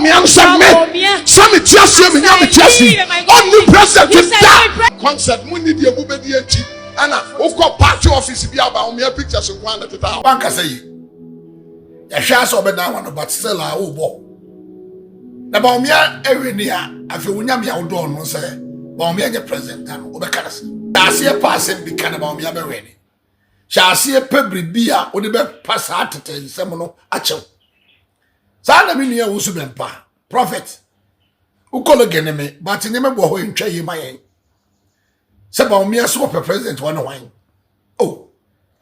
me answer me. Some just me only president to that concert. We need the obedience. And of course, party office be about me pictures of one at a time. Bank say, "Ya shas obeda one, but still I will walk." The Baumia every near. I feel when you are done, no say. Baumia the president and Obekas. I see a person be kind of Baumia ready. Shall see a pebble beer or the best pass out to tell someone actual. Salaminia was pa prophet. Who call again me, but in the member who in Chay my. Sabon me a super president one wine. Oh,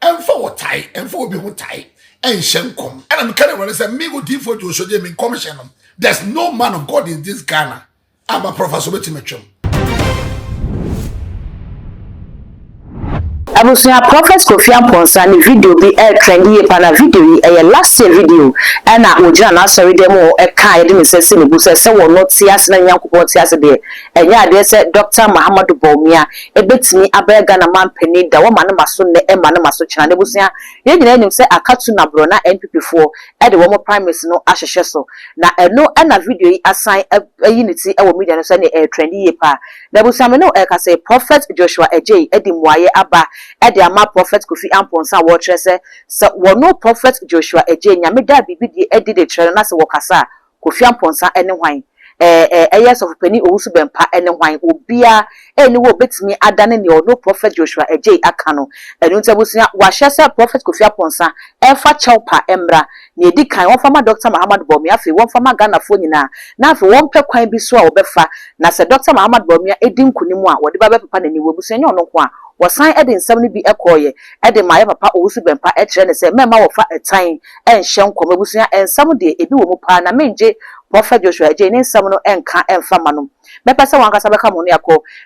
and for tie and for be tie and shenkom. And I'm kind of when I say me go deep for to show them in commission. There's no man of God in this Ghana. I'm a professor with him. Abusuya Prophet Kofi Amponsa ni video bi trendy pa na video yi last year video na oja na sorry demo ka ye de sese ne bu se wo no tias na nyankopɔ tias de enya ade se Dr. Muhammadu Bawumia ebetini abrega na mampani da wo ma ne maso ne ma ne maso kyana de busuya ye nyina nim se akatu na bro na NPP4 de wo mo primaries no ahyehye so na eno na video yi asan unity e wo media no se ne trendy pa na busuya me no ka se Prophet Joshua Ejei di muaye aba Edi ama Prophet Kofi Amponsa watch say no Prophet Joshua Ejei nyame da bibi di edi de trend na se wokasa Kofi Amponsa ene hwan yes of penny owusu bempa ene hwan obia eni wo betimi adane ne no Prophet Joshua Ejei aka no enu ntabusia wa hyese Prophet Kofi Amponsa efa chawpa emra ne edi kan won fama Dr. Muhammadu Bawumia afi won fama Ghana fo nyina na afi won pe kwan bi so a obefa na se Dr. Muhammadu Bawumia edi nkunimu a wode ba be papa na ni webusia nye ono ko a wasan ede nsam ni bi ekoye ede maye papa owusu bempa e kire ne se mema wo fa etan enhye nkom ebusia ensam de ebi wo mu pa na menje Prophet Joshua Ejei ne nsam no enka emfa manom bepese wankasa beka mo ne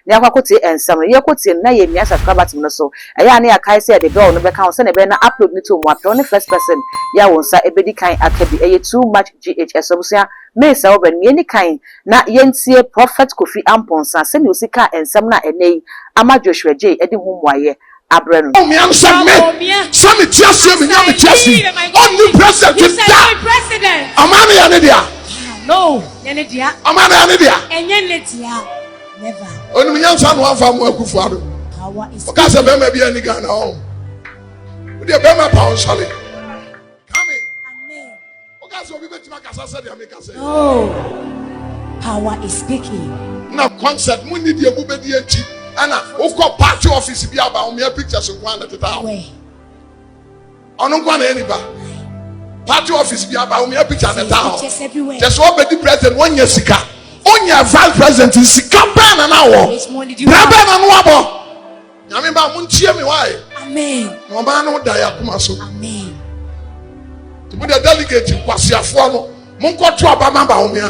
yakoti ensam ye koti na ye mia subscribe button no so eya ne akai se de bell no beka wo se ne be na upload ni to mo apɛ ne first person ya wonsa ebedi kan akabi eye too much GHS obusia me se oben me ni kan na yentie Prophet Kofi Amponsa se ne osika ensam na enei ama Joshua Ejei edi hu muaye abrenu me answer me some just me nyame tiasi only president to that amana ya ne dia no yene dia amana ya ne dia enye ne dia never onu me answer no afa mo akufu ado power is ka se be ma bia ni Ghana o de be ma pa on sale come amen o ka se obi betima kasa se de ameka se oh power is speaking na concert mu ni de ebubedi anti ana ukọ party office bi aba o me pictures nkwan na teta onu nkwan na eniba party office bi aba o me picture na teta just obedi president wonya sika onya vice president sika ba na wo braba na no abo nyame ba mu ntie me why amen no ba no da ya kuma so amen to be the delegate kwasiafo no mu nkoto aba ma ba o me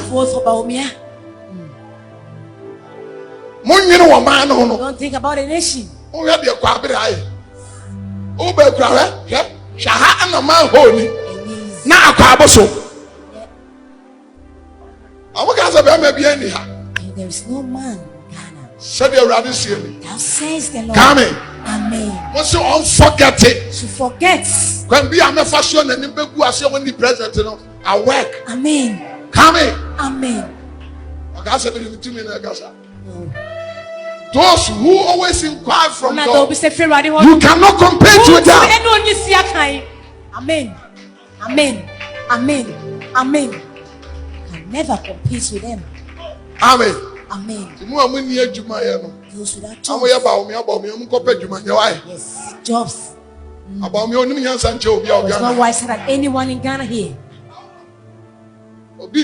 don't think about a nation. Oh, yeah, the quabre. Oh, be cry. Yeah, Shaha and the man holy. Now, Quaboso. I will gather maybe anyhow. There is no man in Ghana. Said the rather silly. Thou says the Lord. Coming. Amen. What's so unforget it? To forget. When be a fashion and in Beku, I say when the president, I work. Amen. Coming. Amen. I got to be 2 minutes. Those who always inquire from God, you cannot compete with them. Amen. Amen. Amen. Amen. Can never compete with them. Amen. Amen. Those without jobs. Yes, jobs. It's not wise that anyone in Ghana here. That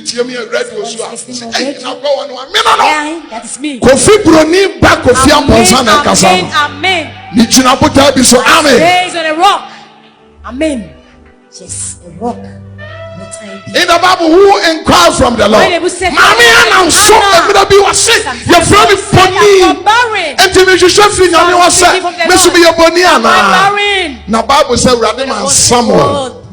is me. Kofi Broni back Kofi Amponsa na kasa. Amen. Ni chuna buta bi so amen. Based on a rock. Amen. Yes, a rock. No time. In the Bible, who inquired from the Lord? Mami ana so ebida bi wase. Your friend is boni. Enti me hwehwe fi nyame wase. Me so be your boni ana. Na Bible say Urade man Samuel.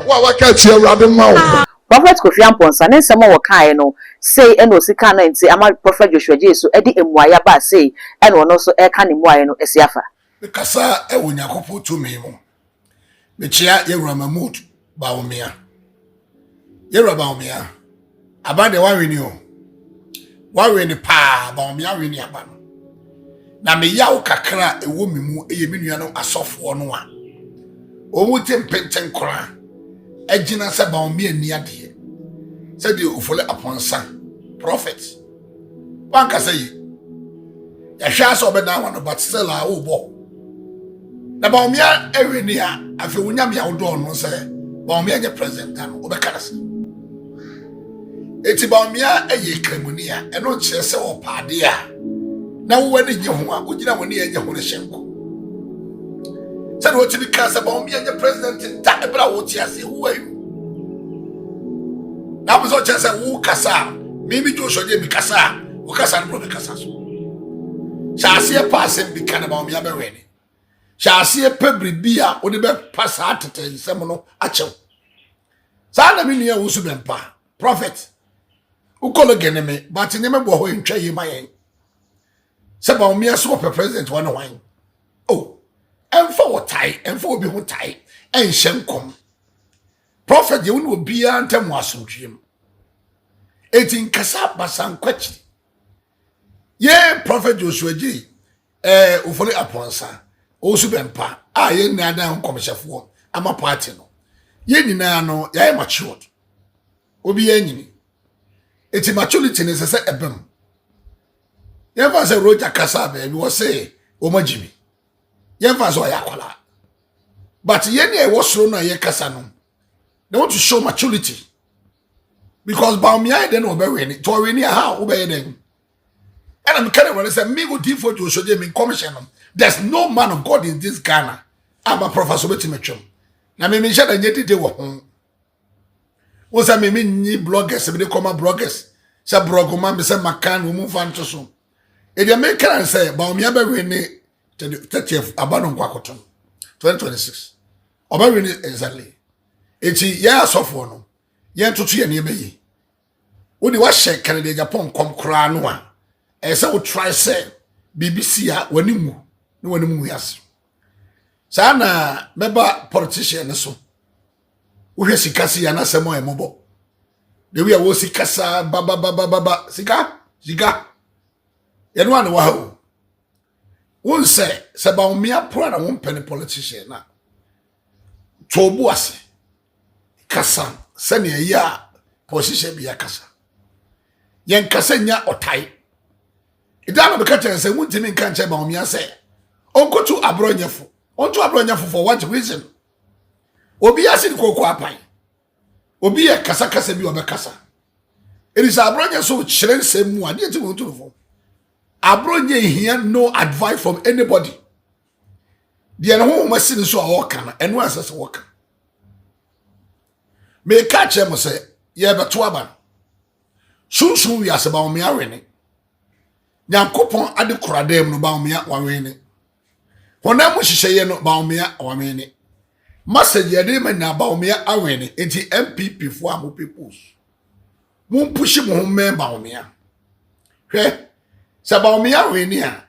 Wa waka ti Urade ma. Prophet Kofi Amponsa ne nsɛm wɔ kae no sei eno sika na nti ama Prophet Joshua Ejei so edi emuaya ba sei eno no so eka ne muaya no esi afa kasa e wonya kopo to me mu me chia Yewura Mahmood Bawumia Yewura Bawumia Aban de wawini o. Wawini pa ba omi awini aba no. Na me yawo kakra ewo mi mu eye me nua no asofo no a. Omu tempenten kora. Ejina se ba omi ani ade. Se de ofole aponsa prophet. Wanka say ya hwa so be dan one but still a wo bo. Na ba omi awini a afi wunyam ya wo do no se ba omi anye president no obekara se. Eti ba omia eye kremuni a eno kire se opade a na wo wani nye ho a ogina woni enye ho ne hyenko se do tini ka se ba omia nye president ta ebra wo ti ase wo ayu na bo so che se wo kasa mimi jo so je mi kasa wo kasa no be kasa so shaase pa asem bi kana ba omia be weni shaase pa bribia wo de be pasa atete nsem no achew sa na mi nua wo su bempa prophet ukolo geneme but nyeme bo ho ntwa yi mayen se ba omi aso pe president one wan oh emfa wo tai emfa obi ho tai enhye nkom prophet ye woni obi antam asomdwem etin kasa basan kwachi ye prophet Joshua G ufole aponsa osu bempa a ye nada nkomhyefo ama party no ye nyina no ye matured obi ye nyini eti maturity ne sese ebem yemfa se Roger kasa be we say o magimi yemfa so yakola but ye ne e wosoro no ye kasa no they want to show maturity because baumia then obeweni to weni how obey then and I'm kind of want to say me go deep for Joshua me commission there's no man of God in this Ghana I'm a professor betimetwem na me share da nyedide wo ho wo say me ni bloggers be dey come bloggers say blogoma me say makan wo mu fan to so e dey make can say baumia be weni 30th abanon kwakoton 2026 oba weni exactly eti ya asofo no ye ntutu ye ne be yi wo di wa hye Canada Japan kom kra no a e say wo try say BBC a wani mu ne wani mu yas sa na meba politician so wo hwe sikasi ya na semo emobo de wi a wo sikasa baba sika ye no an wa ho won say se ba umia pro na won pen politician na tobu ase kasa sani ya position bi yakasa yen kasa nya otai idana be kata say wuntimi nka nche ba umia say onkotu abronyefo onto abronyefo for what reason obi ase kokko apai obi ye kasa bi obekasa elisa abronye so kire nsem mu ade ti wonto fo abronye hia no advice from anybody de na ho masini so a woka na eno asase woka me catch him say ye beto aba sunsun wi ase ba o me awene nyankopon ade koradam no ba o me awene honam hihye no ba o me awene message ye de ma na ba o me awene enti MPP fo am peoples mun push mo member o me hwe se ba o me awene a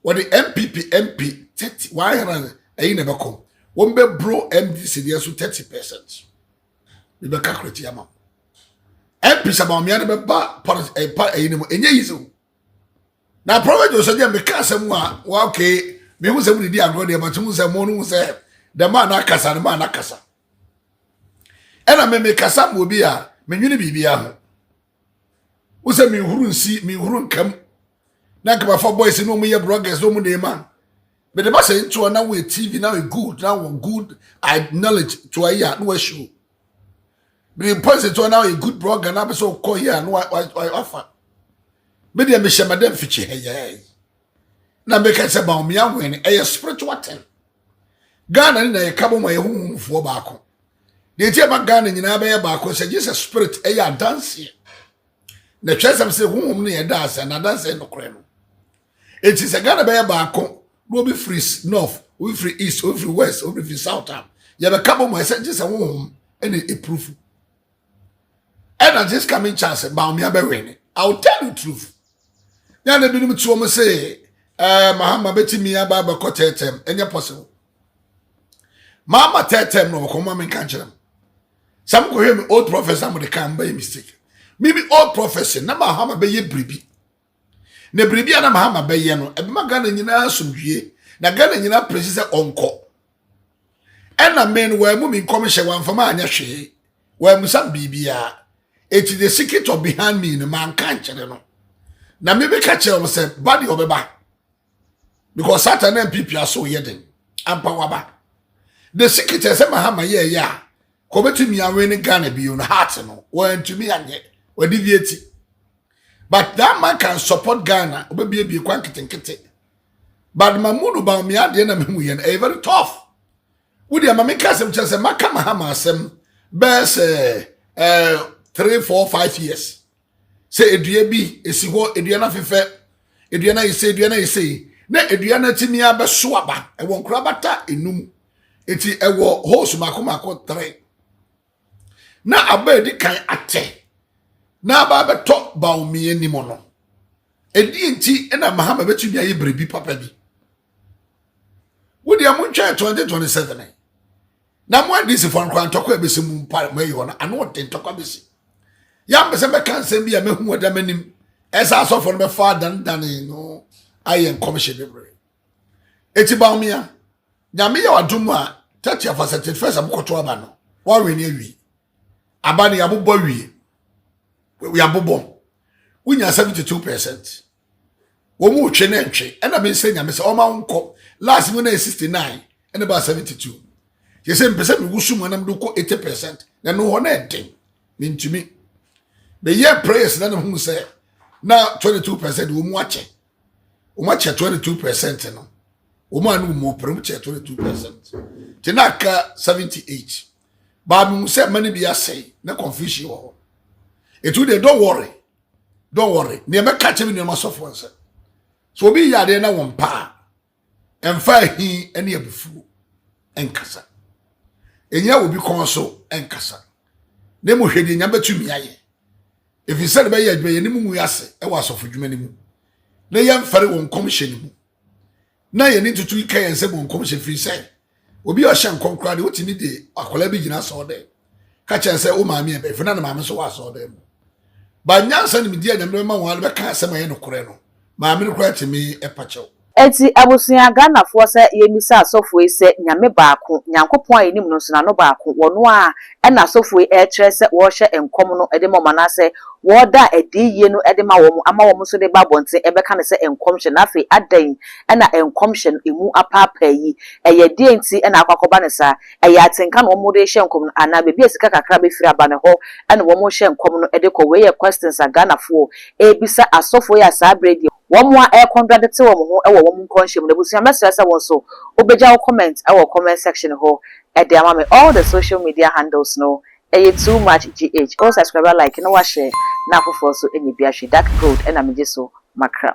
wo de MPP MP 30 100 ayi na bekom wo be bro MDC de so 30%. We be calculate yama. Empisa ba omi ade be ba pa eyini mu enye yizo. Na prophet Joshua dey make asem a wa okay me hu se mu di agro dey but mu se mo no se the man akasa the man akasa. Ena me kasa mo bi a me nwini bibia ho. Wo se me huru nsi me huru nkam. Na ka ba for boys no mu ye bloggers no mu dey man. But the boss say to na we TV now good now good I knowledge to a year no show. But point to now a good blogger na be so call here no I offer. But dey me share madam fichi hey. Na make say ba me awen e spiritual thing. Ghana ni na ye kabo ma ye humfo ba ko. Dey tie ba Ghana nyina ba ye ba ko say Jesus spirit e ya dance. Na twesem say humum no ye dance na dance no kore no. It is a Ghana ba ye ba ko no be free north, we free east, we free west, we free south. You have a couple more just a home and a proof. And I just come in chance about me. I'll tell you the truth. Now the minimum to almost say, Mahama betting me about a quarter and you're possible. Mama tell them no come on and catch them. Some go hear me old professor with the can by mistake. Mimi old prophecy na mahama be ye bribi. Ne bribi na mahama be ye no, e be magana nyina asomdwie. Na gana nyina precise onko. Ena men we mu mi komishe wan fama anya hwe. We mu sam bibia. It is the secret of behind me no man kan kire no. Na me be ka kire mo say body obeba. Because Satan and people are so yeden. Ampa waba. The secret is mahama ye ya. Kobetu mi awene Ghana bi on heart no. When to me anye. We deviate. But that man can support Ghana. Obebi bi kwan kitenkete. But mamudu ba mi ade na memu ye na very tough. Wudi ama me kasem chese maka mahama asem best 3, 4, 5 years. Say edua bi esi ho edua na fefe edua na ise na edua na timi abeso aba e won kura bata enum eti e wo hosu mako 3 na aba edi kan ate na aba beto ba omi enimo no edi nti na mahama betumi aye brebi papa bi wodi amuntwa 2027 na mo adisi fon kwa ntoko ebesi mu mpa mai wona ano de ntoko besi ya mbese be kan sem bia mehu odamanim esa asofo no be fa dan no ayen commission bebre eti ba omia nyame ya wadum a 30 of us first abukoto aba no wa we ni awi aba ne yabobọ wi we yabobọ unya 72% wo mu twe na ntwe ena me se nyame se o ma nko last mu na 69 ena ba 72 yese mpese me wusu mu na mdo ko 80% na no ho na eden mintumi the year prayers na hu se na 22% wo mu ache o ma che 22% no o ma no mo pram che 22% tinaka 78 ba mu se mani bi asay na confusion wo etu dey don't worry ne me ka che me no ma sofo nse so bi ya de na won pa emfa hi ene abufu enkasa enya obi konso enkasa ne mo hwede nya betumi aye if you said be ya dwe ne mu yase e wa sofo dwuma ne mu na yam fare won commission mu na ye ni tutu ika yen se won commission free say obi o hye nkonkra de otimi de akola bi gina so de ka chen se o maami e be fina na maami so wa so de mu ba nyansa ni media nyamre ma won be ka asem aye no kore no maami no kora timi e pachew eti abusuya Ghanafoɔ sɛ yemisa asɔfo yi sɛ nyame baako nyankopɔn ayi nim no so na no baako wɔno a ɛna asɔfo yi ɛkyerɛ sɛ wɔhyɛ enkom no ɛde ma ɔmana sɛ wɔda ɛdiyie no ɛde ma wɔn ama wɔn so de ba bɔnten ɛbɛka ne sɛ enkom hyɛ na afei adan ɛna enkom hyɛ no emu apaapa yi ɛyɛ die nti ɛna akɔkɔba ne saa ɛyɛ atenka na wɔn de hyɛ enkom no ana beebi esika kakra befiri aba ne hɔ ɛna wɔn hyɛ enkom no ɛde kɔ wei yɛ questions a Ghanafoɔ ebisa asɔfo yi a saa bredi Wamwa air contradict wo e wo mum konhye mu nebusia mesra se won so obeja wo comment e wo comment section ho e de ama me all the social media handles no e too much gh go subscribe like no wa share na afofo so enye bia hwe dark gold e na meje so makra